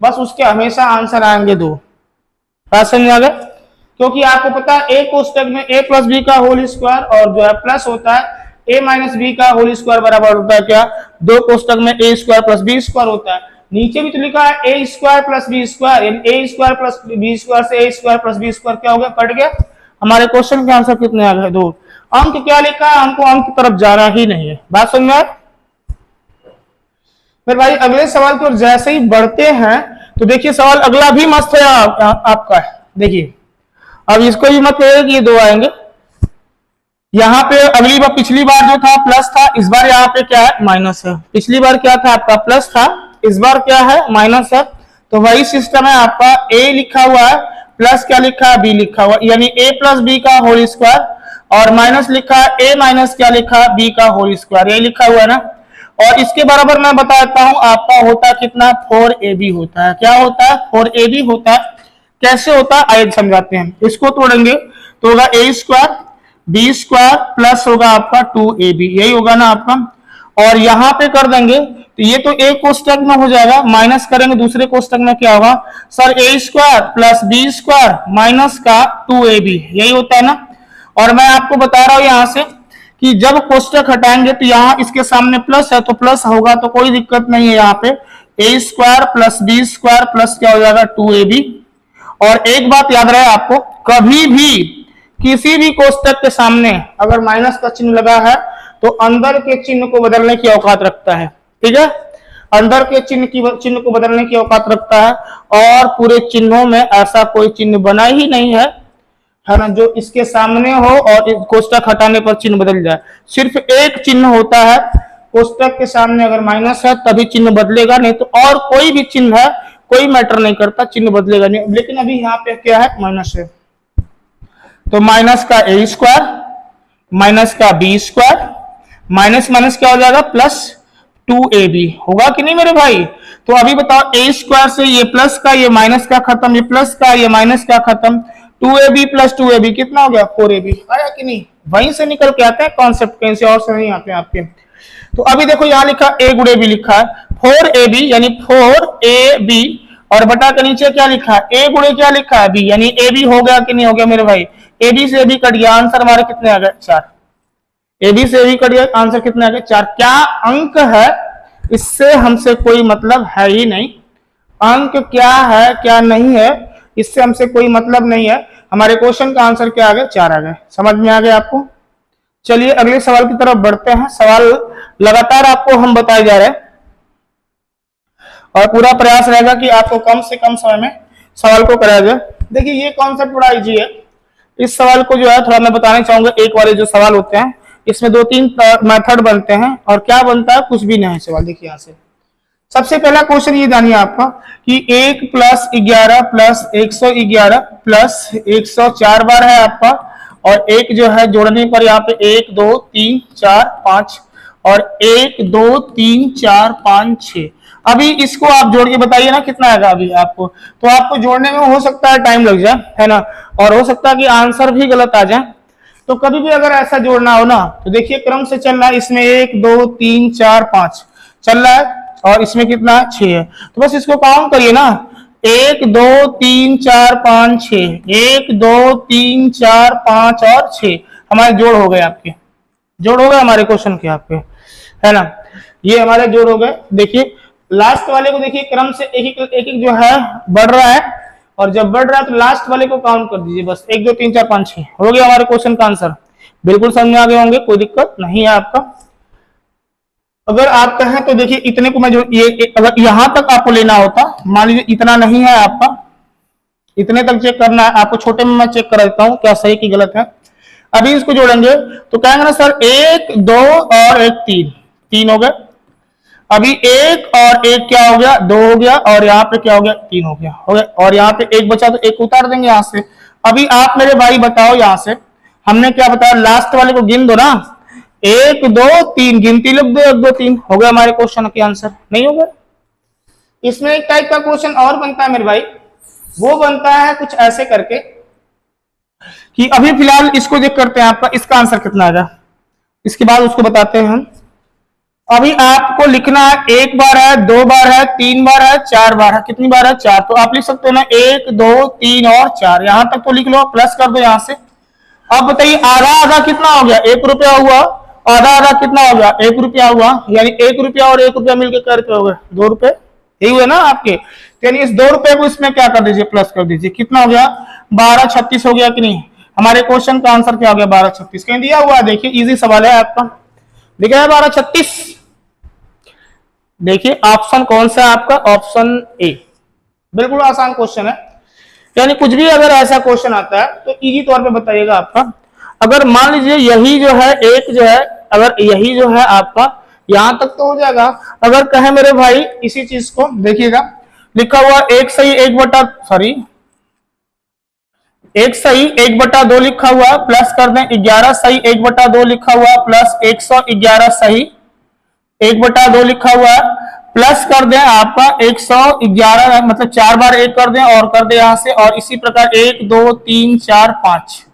बस उसके हमेशा आंसर आएंगे 2। बात समझ आ गया, क्योंकि आपको पता है a कोष्टक में a प्लस बी का होल स्क्वायर और जो है प्लस होता है a माइनस बी का होल स्क्वायर बराबर होता है क्या 2 कोष्टक में a square plus B square होता है। नीचे भी तो लिखा है a square plus B square, यानी a square plus B square से a square plus B square क्या हो गया, कट गया। हमारे क्वेश्चन के आंसर कितने आ गए 2। अंक क्या लिखा है, हमको अंक की तरफ जाना ही नहीं है। बात समझ में आए? फिर भाई अगले सवाल की ओर जैसे ही बढ़ते हैं तो देखिए सवाल अगला भी मस्त है आपका है। देखिए अब इसको भी मत कहिए कि ये 2 आएंगे, यहाँ पे अगली बार पिछली बार जो था प्लस था, इस बार यहाँ पे क्या है माइनस है। पिछली बार क्या था आपका प्लस था, इस बार क्या है माइनस है। तो वही सिस्टम है आपका, a लिखा हुआ है प्लस क्या लिखा है b लिखा हुआ, यानी a प्लस बी का होल स्क्वायर, और माइनस लिखा है a माइनस क्या लिखा है b का होल स्क्वायर, यही लिखा हुआ है ना। और इसके बराबर मैं बता देता हूं आपका होता है कितना 4ab होता है। क्या होता है 4ab होता है। कैसे होता है आइए समझाते हैं। इसको तोड़ेंगे तो होगा a square B square plus होगा आपका 2ab, यही होगा ना आपका। और यहां पे कर देंगे तो ये तो एक कोष्टक में हो जाएगा, माइनस करेंगे दूसरे कोष्टक में क्या होगा sir, A square plus B square minus का 2ab, यही होता है ना। और मैं आपको बता रहा हूं यहां से कि जब कोष्टक हटाएंगे तो यहाँ इसके सामने प्लस है तो प्लस होगा, तो कोई दिक्कत नहीं है। यहाँ पे A square plus B square plus क्या हो जाएगा 2ab। और एक बात याद रहे आपको, कभी भी किसी भी कोष्टक के सामने अगर माइनस का चिन्ह लगा है तो अंदर के चिन्ह को बदलने की औकात रखता है, ठीक है, अंदर के चिन्ह को बदलने की औकात रखता है। और पूरे चिन्हों में ऐसा कोई चिन्ह बना ही नहीं है ना, जो इसके सामने हो और कोष्टक हटाने पर चिन्ह बदल जाए। सिर्फ एक चिन्ह होता है, कोष्टक के सामने अगर माइनस है तभी चिन्ह बदलेगा, नहीं तो और कोई भी चिन्ह है कोई मैटर नहीं करता, चिन्ह बदलेगा नहीं। लेकिन अभी यहाँ पे क्या है, माइनस है, तो माइनस का ए स्क्वायर माइनस का बी स्क्वायर माइनस माइनस क्या हो जाएगा प्लस 2ab होगा कि नहीं मेरे भाई। तो अभी बताओ, ए स्क्वायर से ये प्लस का ये माइनस का खत्म, ये प्लस का ये माइनस का खत्म, 2ab प्लस 2ab कितना हो गया 4ab, आया कि नहीं। वहीं से निकल के आते हैं कॉन्सेप्ट, कहीं से और से नहीं आते हैं आपके। तो अभी देखो यहाँ लिखा a गुणे b लिखा है, 4ab यानी 4ab, और बटा के नीचे क्या लिखा है, a गुणे क्या लिखा है b, यानी ab हो गया कि नहीं हो गया मेरे भाई। ab से ab कट गया, आंसर हमारे कितने आ गए 4, ab से ab कट गया, आंसर कितने आ गए 4। क्या अंक है इससे हमसे कोई मतलब है ही नहीं, अंक क्या है क्या नहीं है इससे हमसे कोई मतलब नहीं है। हमारे क्वेश्चन का आंसर क्या आ गया 4 आ गए, समझ में आ गया आपको। चलिए अगले सवाल की तरफ बढ़ते हैं। सवाल लगातार आपको हम बताए जा रहे हैं और पूरा प्रयास रहेगा कि आपको कम से कम समय में सवाल को कराया जाए। देखिए ये कॉन्सेप्ट बड़ा इजी है, इस सवाल को जो है थोड़ा मैं बताना चाहूंगा। एक वाले जो सवाल होते हैं इसमें 2-3 मेथड बनते हैं, और क्या बनता है कुछ भी नहीं सवाल। देखिए यहाँ से सबसे पहला क्वेश्चन ये जानिए आपका कि 1 प्लस 11 प्लस 111 प्लस 104 बार है आपका, और एक जो है जोड़ने पर यहाँ पे 1 2 3 4 5 और 1 2 3 4 5 6। अभी इसको आप जोड़ के बताइए ना कितना आएगा अभी आपको। तो आपको जोड़ने में हो सकता है टाइम लग जाए, है ना, और हो सकता है कि आंसर भी गलत आ जाए। तो कभी भी अगर ऐसा जोड़ना हो ना तो देखिए क्रम से चल रहा है, इसमें 1 2 3 4 5 चल रहा है और इसमें कितना 6 है, तो बस इसको काउंट करिए ना, 1 2 3 4 5 6, 1 2 3 4 5 और 6 हमारे जोड़ हो गए, आपके जोड़ हो गए हमारे क्वेश्चन के आपके, है ना, ये हमारे जोड़ हो गए। देखिए लास्ट वाले को देखिए क्रम से एक एक जो है बढ़ रहा है, और जब बढ़ रहा है तो लास्ट वाले को काउंट कर दीजिए, बस 1 2 3 4 5 6 हो गया हमारे क्वेश्चन का आंसर। बिल्कुल समझ में आ गए होंगे, कोई दिक्कत नहीं है आपका। अगर आप कहें तो देखिए इतने को मैं जो ये अगर यहां तक आपको लेना होता, मान लीजिए इतना नहीं है आपका, इतने तक चेक करना है आपको, छोटे में मैं चेक कर देता हूं क्या सही की गलत है। अभी इसको जोड़ेंगे तो कहेंगे ना सर 1 2 और 1 3 हो गए। अभी 1 और 1 क्या हो गया 2 हो गया, और यहाँ पे क्या हो गया 3 हो गया, और यहाँ पे 1 बचा तो 1 उतार देंगे यहाँ से। अभी आप मेरे भाई बताओ, यहाँ से हमने क्या बताया, लास्ट वाले को गिन दो ना, 1 2 3 गिनती लिख दो, 1 2 3 हो गया हमारे क्वेश्चन के आंसर, नहीं हो गया। इसमें एक टाइप का क्वेश्चन और बनता है मेरे भाई, वो बनता है कुछ ऐसे करके कि अभी फिलहाल इसको चेक करते हैं आपका इसका आंसर कितना आएगा, इसके बाद उसको बताते हैं हम। अभी आपको लिखना है 1 बार है, 2 बार है, 3 बार है, 4 बार है, कितनी बार है 4, तो आप लिख सकते हो ना 1 2 3 और 4, यहां तक तो लिख लो, प्लस कर दो यहां से। अब बताइए आधा आधा कितना हो गया, 1 रुपया हुआ, आधा आधा कितना हो गया 1 रुपया हुआ, यानी 1 रुपया और 1 रुपया मिलकर क्या रुपये हो गए 2 रुपए, यही हुए ना आपके। यानी इस 2 रुपए को इसमें क्या कर दीजिए प्लस कर दीजिए, कितना हो गया 1236 हो गया कि नहीं। हमारे क्वेश्चन का आंसर क्या हो गया 1236, कहीं दिया हुआ है, देखिए इजी सवाल है आपका, दिखा है 1236। देखिए ऑप्शन कौन सा है आपका, ऑप्शन ए, बिल्कुल आसान क्वेश्चन है। यानी कुछ भी अगर ऐसा क्वेश्चन आता है तो इजी तौर पे बताइएगा आपका। अगर मान लीजिए यही जो है एक जो है, अगर यही जो है आपका यहां तक तो हो जाएगा। अगर कहे मेरे भाई इसी चीज को देखिएगा, लिखा हुआ 1 सही 1/2 लिखा हुआ, प्लस कर दें 11 सही 1/2 लिखा हुआ, प्लस 111 सही 1/2 लिखा हुआ, प्लस कर दें आपका 111, मतलब 4 बार 1 कर दें और कर दें यहां से, और इसी प्रकार 1 2 3 4 5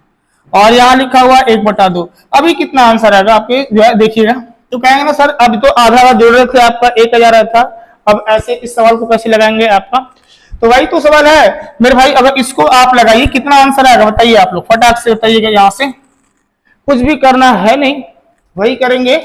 और यहां लिखा हुआ 1/2। अभी कितना आंसर आएगा आपके जो है देखिएगा, तो कहेंगे ना सर अभी तो आधा आधा जोड़ रहे थे, आपका 1000 था, अब ऐसे इस सवाल को कैसे लगाएंगे आपका? तो वही तो सवाल है मेरे भाई। अगर इसको आप लगाइए कितना आंसर आएगा बताइए आप लोग, फटाक से बताइएगा। यहां से कुछ भी करना है नहीं, वही करेंगे।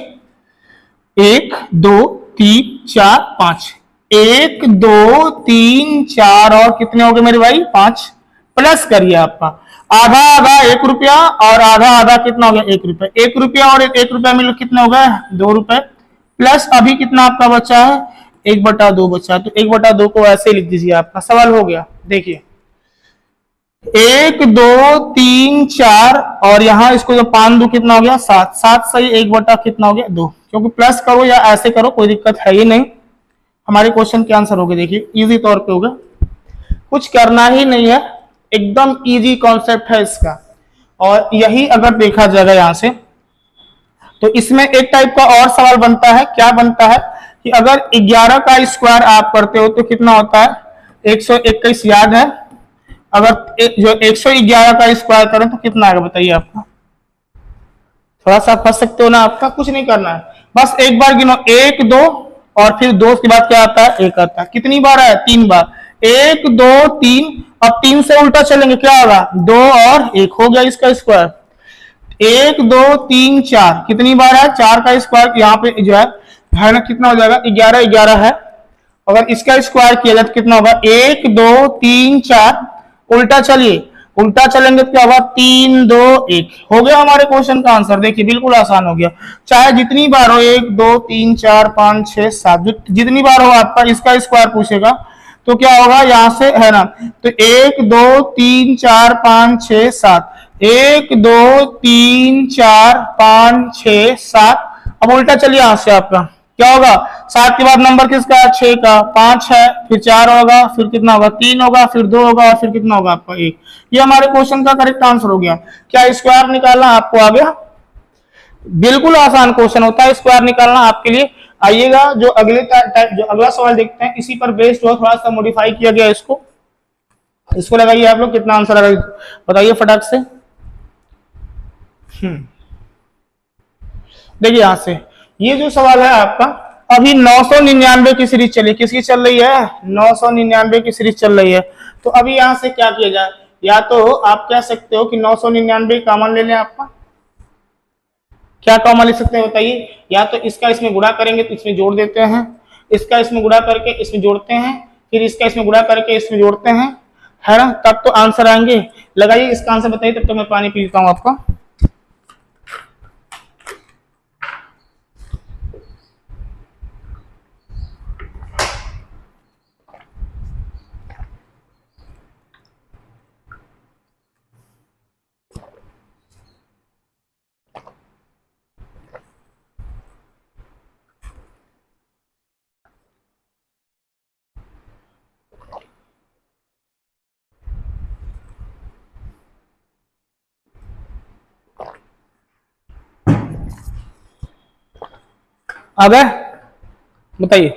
1 2 3 4 5, 1 2 3 4 और कितने हो गए मेरे भाई? 5। प्लस करिए आपका आधा आधा 1 रुपया और आधा आधा कितना हो गया? 1 रुपया। 1 रुपया और 1 रुपया मिल कितना हो गया? 2 रुपए। प्लस अभी कितना आपका बचा है? 1/2 बचा, तो 1/2 को ऐसे लिख दीजिए, आपका सवाल हो गया। देखिए 1 2 3 4 और यहाँ इसको जो 5 2 कितना हो गया? 7। 7 सही 1 कितना हो गया? 2। क्योंकि प्लस करो या ऐसे करो कोई दिक्कत है ही नहीं। हमारे क्वेश्चन के आंसर हो गए, देखिए इजी तौर पे होगा, कुछ करना ही नहीं है, एकदम इजी कॉन्सेप्ट है इसका। और यही अगर देखा जाएगा यहां से, तो इसमें एक टाइप का और सवाल बनता है। क्या बनता है कि अगर 11 का स्क्वायर आप करते हो तो कितना होता है? 121 याद है। अगर जो 111 का स्क्वायर करें तो कितना आएगा बताइए आपका? थोड़ा सा फंस सकते हो ना, आपका कुछ नहीं करना है, बस एक बार गिनो, 1 2 और फिर 2 के बाद क्या आता है? 1 आता है। कितनी बार है? 3 बार। 1 2 3, अब 3 से उल्टा चलेंगे, क्या होगा? 2 और 1 हो गया इसका स्क्वायर। 1 2 3 4 कितनी बार है? 4 का स्क्वायर यहाँ पे जो है ना कितना हो जाएगा? 11 11 है। अगर इसका स्क्वायर किया जाए तो कितना होगा? 1 2 3 4, उल्टा चलिए, उल्टा चलेंगे तो क्या होगा? 3 2 1 हो गया हमारे क्वेश्चन का आंसर। देखिए बिल्कुल आसान हो गया। चाहे जितनी बार हो, 1 2 3 4 5 6 7, जितनी बार हो आपका इसका स्क्वायर पूछेगा तो क्या होगा यहां से, है ना? तो 1 2 3 4 5 6 7, 1 2 3 4 5 6 7। अब उल्टा चलिए यहां से, आपका क्या होगा? 7 के बाद नंबर किसका है? 6 का। 5 है, फिर 4 होगा, फिर कितना होगा? 3 होगा, फिर 2 होगा और फिर कितना होगा आपका? 1। ये हमारे क्वेश्चन का करेक्ट आंसर हो गया। क्या स्क्वायर निकालना आपको आ गया? बिल्कुल आसान क्वेश्चन होता है स्क्वायर निकालना आपके लिए। आइएगा जो अगला सवाल देखते हैं, इसी पर बेस्ड हो, थोड़ा सा मॉडिफाई किया गया इसको लगाइए आप लोग, कितना आंसर आएगा बताइए फटाक से। देखिए यहां से ये जो सवाल है आपका, अभी 999 की सीरीज चली, किसकी चल रही है? 999 की सीरीज चल रही है। तो अभी यहां से क्या किया जाए? या तो आप कह सकते हो कि 999 कॉमन ले लें। आपका क्या कॉमन ले सकते हैं बताइए? या तो इसका इसमें गुणा करेंगे तो इसमें जोड़ देते हैं, इसका इसमें गुणा करके इसमें जोड़ते हैं, फिर इसका इसमें गुणा करके इसमें जोड़ते हैं, है ना? तब तो आंसर आएंगे। लगाइए इसका आंसर बताइए, तब तो मैं पानी पीता हूं आपका। अब बताइए,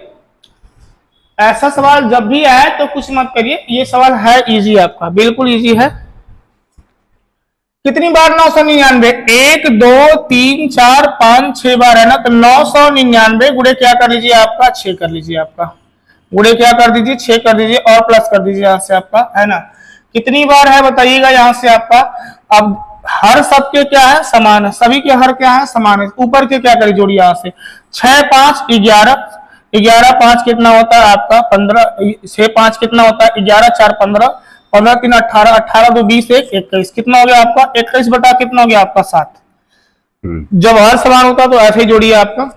ऐसा सवाल जब भी आए तो कुछ मत करिए, ये सवाल है इजी, आपका बिल्कुल इजी है। कितनी बार 999? 1 2 3 4 5 6 बार है ना, तो 999 गुणे क्या कर लीजिए आपका? 6 कर लीजिए, आपका गुणे क्या कर दीजिए? 6 कर दीजिए और प्लस कर दीजिए यहां से आपका, है ना? कितनी बार है बताइएगा यहां से आपका। अब हर सबके क्या है? समान है, सभी के हर क्या है? समान है। ऊपर के क्या करिए? जोड़िए यहां से। 6 5 11, 11 5 कितना होता है आपका? 15। 6 5 कितना होता है? 11 4 15, 15 3 18, 18 2 20 1 21, कितना हो गया आपका? 21 बटा कितना हो गया आपका? 7। जब हर समान होता है तो ऐसे ही जोड़िए आपका।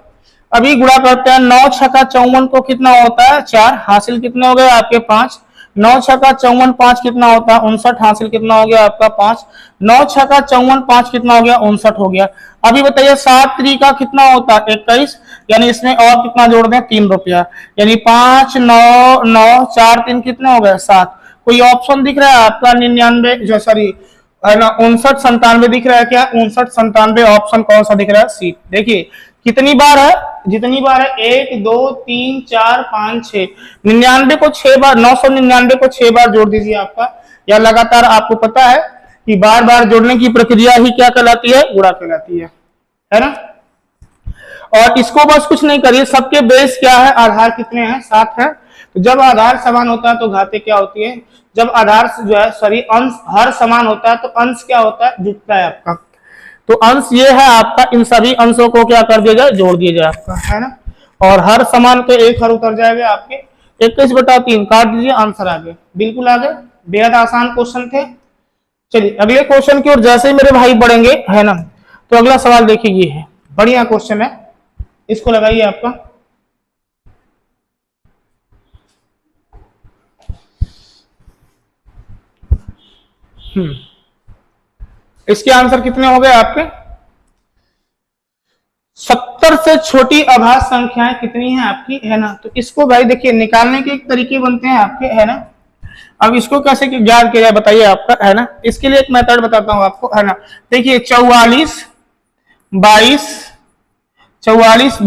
अभी गुणा करते हैं, 9 6 का 54 को कितना होता है? 4, हासिल कितने हो गए आपके? 5। 9 6 का 54 5 कितना होता है? 59, हासिल कितना हो गया आपका? 5। 9 6 का 54 5 कितना हो गया? 59 हो गया। अभी बताइए 7 3 का कितना होता है? 21, यानी इसमें और कितना जोड़ दें? 3 रुपया, यानी 5 9 9 4 3 कितने हो गए? 7। कोई ऑप्शन दिख रहा है आपका? 99 जो सॉरी है ना 59 97 दिख रहा है क्या? 59 97 ऑप्शन कौन सा दिख रहा है? सी। देखिए कितनी बार है? जितनी बार है 1 2 3 4 5 6, 99 को 6 बार, 999 को 6 बार जोड़ दीजिए आपका, या लगातार। आपको पता है कि बार बार जोड़ने की प्रक्रिया ही क्या कहलाती है? गुणा कहलाती है ना? और इसको बस कुछ नहीं करिए, सबके बेस क्या है, आधार कितने हैं, 7 है। तो जब आधार समान होता है तो घाते क्या होती है, जब आधार जो है सॉरी अंश हर समान होता है तो अंश क्या होता है, जुटता है आपका। तो अंश ये है आपका, इन सभी अंशों को क्या कर दिया जाए, जोड़ दिया जाए आपका, है ना। और हर समान पे एक हर उतर जाएगा आपके, 21/3 काट दीजिए, आंसर आ गया, बिल्कुल आ गया। बेहद आसान क्वेश्चन थे। चलिए अगले क्वेश्चन की ओर जैसे ही मेरे भाई बढ़ेंगे, है ना, तो अगला सवाल देखिए, ये है बढ़िया क्वेश्चन है, इसको लगाइए आपका। इसके आंसर कितने हो गए आपके, 70 से छोटी अभाज्य संख्याएं कितनी है आपकी, है ना। तो इसको भाई देखिए निकालने के एक तरीके बनते हैं आपके, है ना। अब इसको कैसे ज्ञात किया जाए बताइए आपका, है ना। इसके लिए एक मेथड बताता हूं आपको, है ना। देखिए 44, 22, 32,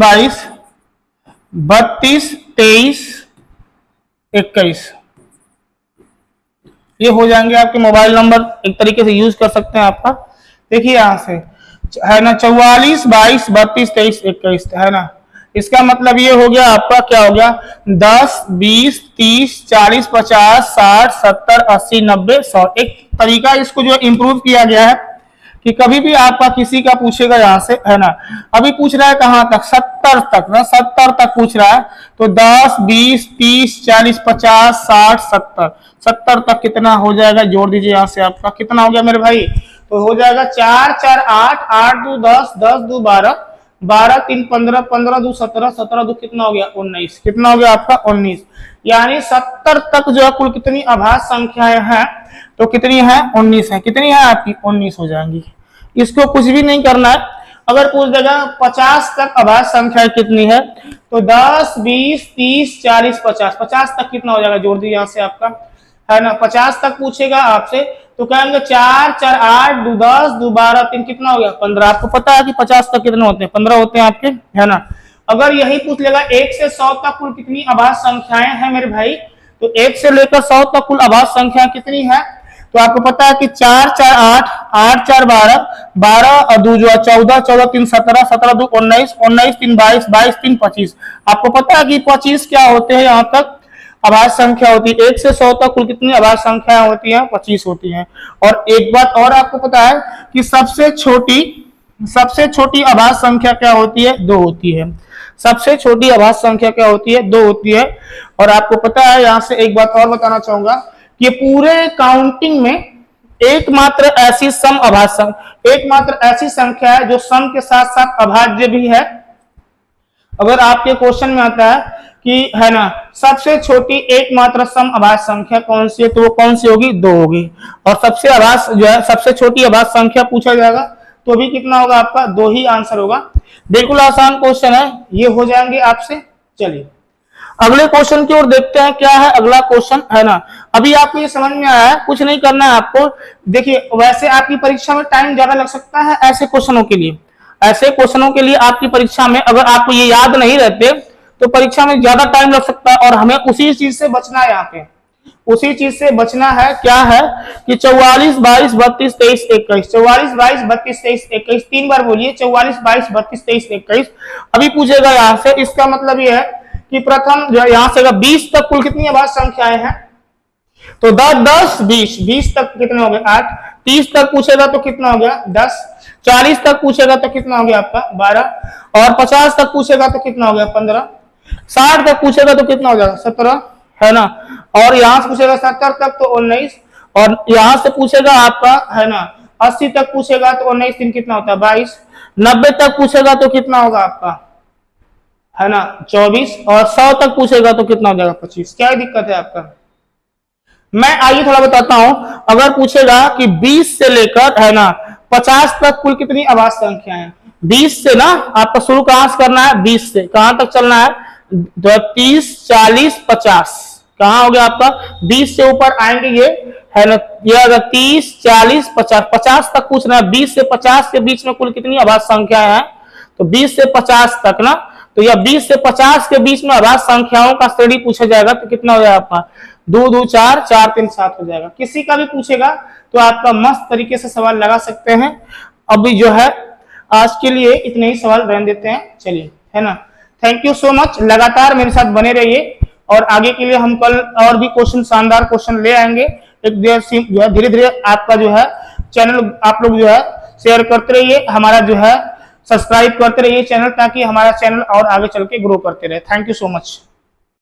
23, 21 ये हो जाएंगे आपके मोबाइल नंबर, एक तरीके से यूज कर सकते हैं आपका। देखिए यहां से, है ना, 44, 22, 32, 23, 21, है ना। इसका मतलब ये हो गया आपका, क्या हो गया, 10, 20, 30, 40, 50, 60, 70, 80, 90, 100। एक तरीका इसको जो इम्प्रूव किया गया है कि कभी भी आपका किसी का पूछेगा यहाँ से, है ना, अभी पूछ रहा है कहां तक, 70 तक ना, 70 तक पूछ रहा है, तो 10, 20, 30, 40, 50, 60, 70, 70 तक कितना हो जाएगा, जोड़ दीजिए यहाँ से आपका, कितना हो गया मेरे भाई, तो हो जाएगा 4, 4, 8, 8, 2, 10, 10, 2, 12, 12, 3, 15, 15, 2, 17, 17, 2 कितना हो गया, 19, कितना हो गया आपका, 19। यानी 70 तक जो है कुल कितनी अभाज्य संख्याएं हैं, तो कितनी है, 19 है। कितनी है आपकी, 19 हो जाएंगी। इसको कुछ भी नहीं करना है। अगर पूछ देगा 50 तक अभाज्य संख्या कितनी है, तो 10, 20, 30, 40, 50, 50 तक कितना हो जाएगा, जोड़ दीजिए यहाँ से आपका, है ना। 50 तक पूछेगा आपसे तो कहेंगे 4, 4, 8, 2, 10, 2, 12, 3 कितना हो गया, 15। आपको पता है कि 50 तक कितने होते हैं, 15 होते हैं आपके, है ना। अगर यही पूछ लेगा 1 से 100 तक कुल कितनी अभाज्य संख्याएं हैं मेरे भाई, तो 1 से लेकर 100 तक कुल अभाज्य संख्या कितनी है, तो आपको पता है कि 4, 4, 8, 8, 4, 12, 12 और 2 जो 14, 14, 3, 17, 17, 2, 19, 19, 3, 22, 22, 3, 25। आपको पता है कि 25 क्या होते हैं, यहाँ तक अभाज्य संख्या होती है। 1 से 100 तक कुल कितनी अभाज्य संख्याएं होती हैं, 25 होती हैं। और एक बात और आपको पता है कि सबसे छोटी अभाज्य संख्या क्या होती है, 2 होती है। सबसे छोटी अभाज्य संख्या क्या होती है, 2 होती है। और आपको पता है, यहां से एक बात और बताना चाहूंगा कि पूरे काउंटिंग में एकमात्र ऐसी संख्या है जो सम के साथ साथ अभाज्य भी है। अगर आपके क्वेश्चन में आता है कि, है ना, सबसे छोटी एकमात्र सम अभाज्य संख्या कौन सी है, तो वो कौन सी होगी, 2 होगी। और सबसे अभाज्य जो है, सबसे छोटी अभाज्य संख्या पूछा जाएगा तो भी कितना होगा आपका, 2 ही आंसर होगा। बिल्कुल आसान क्वेश्चन है, ये हो जाएंगे आपसे। चलिए अगले क्वेश्चन की ओर देखते हैं, क्या है अगला क्वेश्चन, है ना। अभी आपको ये समझ में आया है, कुछ नहीं करना है आपको। देखिए वैसे आपकी परीक्षा में टाइम ज्यादा लग सकता है ऐसे क्वेश्चनों के लिए, आपकी परीक्षा में अगर आपको ये याद नहीं रहते तो परीक्षा में ज्यादा टाइम लग सकता है। और हमें उसी चीज से बचना है, यहाँ पे उसी चीज से बचना है। क्या है कि 44, 22, 32, 23, 21, 44, 22, 32, 23, 21, 3 बार बोलिए, 44, 22, 32, 23, 21। अभी पूछेगा यहाँ से, इसका मतलब ये है कि प्रथम जो है, यहां से अगर 20 तक कुल कितनी अभाज्य संख्याएं हैं, तो 10, 10, 20, 20 तक कितने हो गए, 8। 30 तक पूछेगा तो कितना हो गया, 10। 40 तक पूछेगा तो कितना हो गया आपका, 12। और 50 तक पूछेगा तो कितना हो गया, 15। 60 तक पूछेगा तो कितना हो जाएगा, 17, है ना। और यहां से पूछेगा 70 तक तो 19। और यहां से पूछेगा आपका, है ना, 80 तक पूछेगा तो 19, 3 कितना होता है, 22। 90 तक पूछेगा तो कितना होगा आपका, है ना, 24। और 100 तक पूछेगा तो कितना हो जाएगा, 25। क्या दिक्कत है आपका, मैं आइए थोड़ा बताता हूं। अगर पूछेगा कि 20 से लेकर, है ना, 50 तक कुल कितनी अभाज्य संख्या है, 20 से ना आपका शुरू कहां से करना है, 20 से कहां तक चलना है, 30, 40, 50। कहां हो गया आपका, 20 से ऊपर आएंगे ये, है ना, ये अगर 30, 40, 50, 50 तक पूछना है। 20 से 50 के बीच में कुल कितनी अभाज्य संख्याएं हैं, तो 20 से 50 तक ना, तो यह 20 से 50 के बीच में अभाज्य संख्याओं का श्रेणी पूछा जाएगा तो कितना हो जाएगा आपका, 2, 2, 4, 4, 3, 7 हो जाएगा। किसी का भी पूछेगा तो आपका मस्त तरीके से सवाल लगा सकते हैं। अभी जो है आज के लिए इतने ही सवाल रहने देते हैं, चलिए, है ना। थैंक यू सो मच, लगातार मेरे साथ बने रहिए और आगे के लिए हम कल और भी क्वेश्चन, शानदार क्वेश्चन ले आएंगे। एक जो है धीरे धीरे आपका जो है चैनल आप लोग जो है शेयर करते रहिए, हमारा जो है सब्सक्राइब करते रहिए चैनल, ताकि हमारा चैनल और आगे चल के ग्रो करते रहे। Thank you so much.